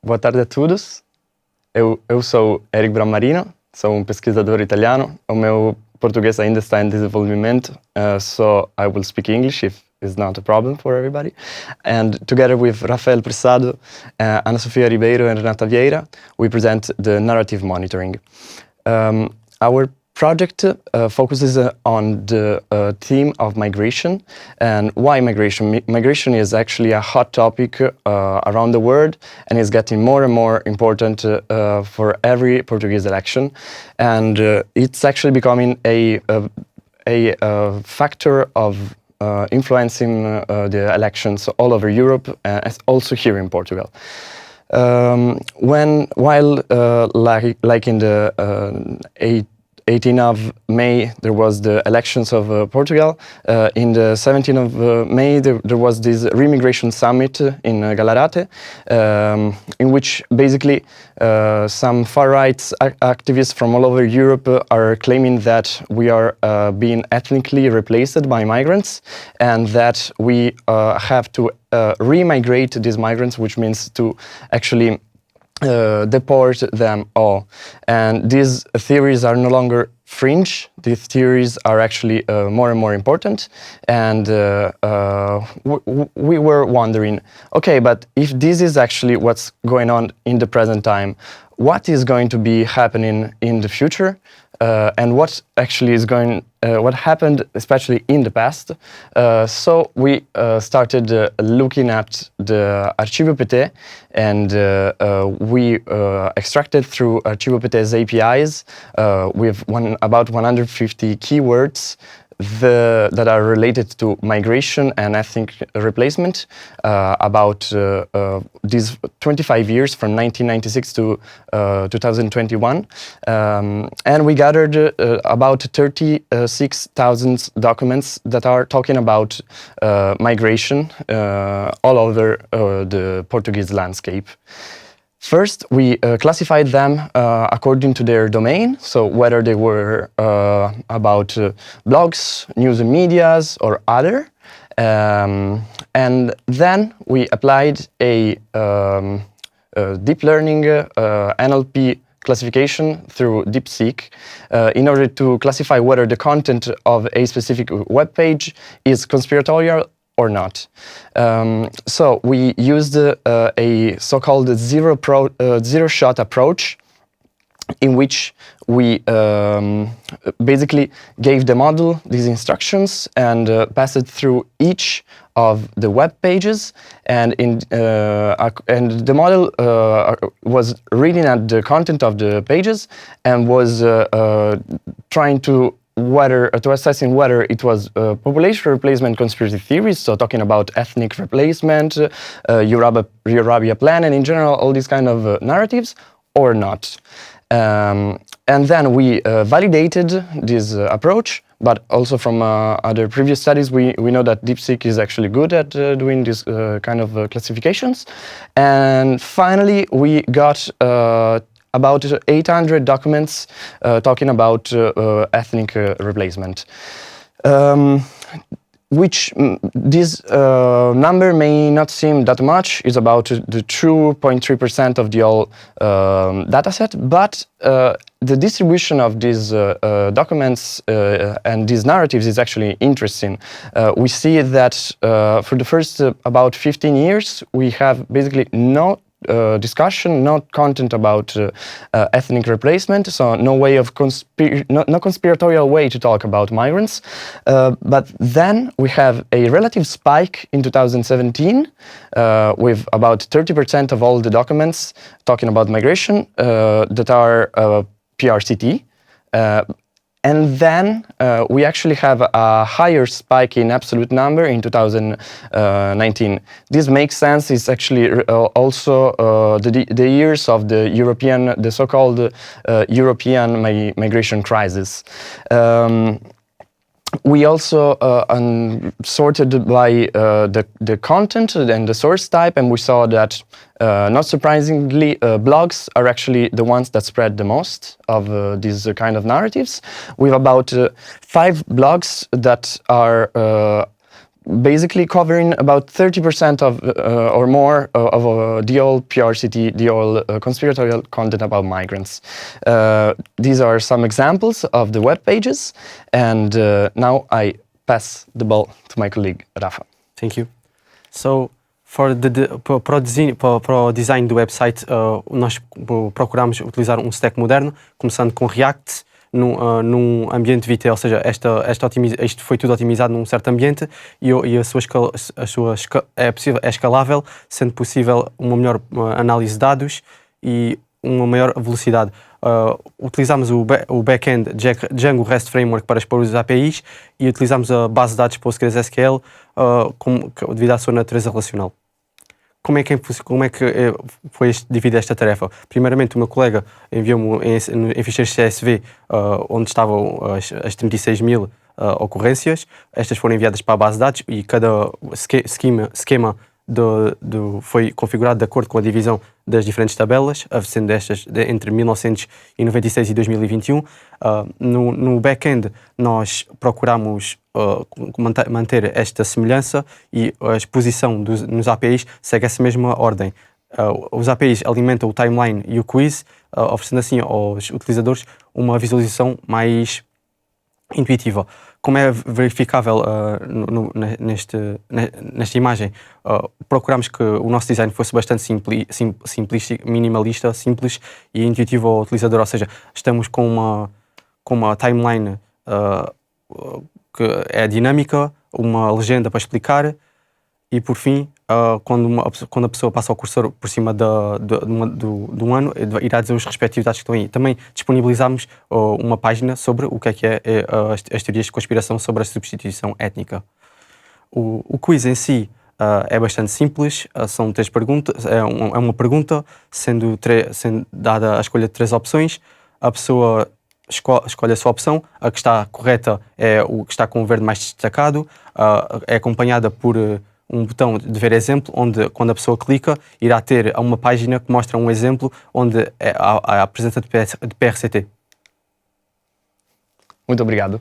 Boa tarde a todos. Eu sou Eric Brammarino, sou pesquisador italiano. O meu português ainda está em desenvolvimento, so I will speak English if it's not a problem for everybody. And together with Rafael Pressado, Ana Sofia Ribeiro and Renata Vieira, we present the narrative monitoring. Our project focuses on the theme of migration. And why migration? Migration is actually a hot topic around the world and is getting more and more important for every Portuguese election. And it's actually becoming a factor of influencing the elections all over Europe, and also here in Portugal. While like in the 18th of May, there was the elections of Portugal. In the 17th of May, there was this remigration summit in Galarate, in which basically some far-right activists from all over Europe are claiming that we are being ethnically replaced by migrants, and that we have to remigrate these migrants, which means to actually deport them all. And these theories are no longer fringe. These theories are actually more and more important. And we were wondering, okay, but if this is actually what's going on in the present time, what is going to be happening in the future? And what actually is what happened, especially in the past. So we started looking at the Arquivo.pt, and we extracted through Arquivo.pt's APIs with about 150 keywords that are related to migration and ethnic replacement about these 25 years from 1996 to 2021. And we gathered about 36,000 documents that are talking about migration all over the Portuguese landscape. First, we classified them according to their domain, so whether they were about blogs, news and medias, or other. And then we applied a deep learning NLP classification through DeepSeek in order to classify whether the content of a specific web page is conspiratorial or not. So we used a so-called zero-shot approach, in which we basically gave the model these instructions and passed it through each of the web pages, and the model was reading at the content of the pages and was trying to assessing whether it was population replacement conspiracy theories, so talking about ethnic replacement, Eurabia plan, and in general all these kind of narratives, or not. And then we validated this approach, but also from other previous studies we know that DeepSeek is actually good at doing this kind of classifications. And finally we got about 800 documents talking about ethnic replacement, which this number may not seem that much. It's about the 2.3% of the whole dataset, but the distribution of these documents and these narratives is actually interesting. We see that for the first about 15 years, we have basically no discussion, no content about ethnic replacement, so no way of no conspiratorial way to talk about migrants. But then we have a relative spike in 2017 with about 30% of all the documents talking about migration that are PRCT. And then we actually have a higher spike in absolute number in 2019. This makes sense. It's actually also the years of the so-called European migration crisis. We also sorted by the content and the source type, and we saw that, not surprisingly, blogs are actually the ones that spread the most of these kind of narratives, with about 5 blogs that are basically covering about 30% of or more of the whole PRCT, the whole conspiratorial content about migrants. These are some examples of the web pages, and now I pass the ball to my colleague Rafa. Thank you. So, para o design do website, nós procuramos utilizar um stack moderno, começando com React, num ambiente VT, ou seja, isto foi tudo otimizado num certo ambiente e é escalável, sendo possível uma melhor análise de dados e uma maior velocidade. Utilizamos o back-end Django REST Framework para expor os APIs e utilizamos a base de dados PostgreSQL devido à sua natureza relacional. Como é que foi dividida esta tarefa? Primeiramente, o meu colega enviou-me em ficheiros CSV onde estavam as 36.000 ocorrências. Estas foram enviadas para a base de dados e cada esquema foi configurado de acordo com a divisão das diferentes tabelas, sendo estas entre 1996 e 2021. No back-end, nós procuramos manter esta semelhança e a exposição nos APIs segue essa mesma ordem. Os APIs alimentam o timeline e o quiz, oferecendo assim aos utilizadores uma visualização mais intuitiva. Como é verificável nesta imagem, procuramos que o nosso design fosse bastante simplista, minimalista, simples e intuitivo ao utilizador, ou seja, estamos com uma timeline que é dinâmica, uma legenda para explicar e, por fim, quando a pessoa passa o cursor por cima de um ano, irá dizer os respectivos dados que estão aí. Também disponibilizamos uma página sobre o que é as teorias de conspiração sobre a substituição étnica. O quiz em si é bastante simples, são 3 perguntas, é uma pergunta, sendo dada a escolha de 3 opções, a pessoa escolhe a sua opção, a que está correta é o que está com o verde mais destacado, é acompanhada por um botão de ver exemplo, onde quando a pessoa clica, irá ter uma página que mostra um exemplo onde é a presença de PRCT. Muito obrigado.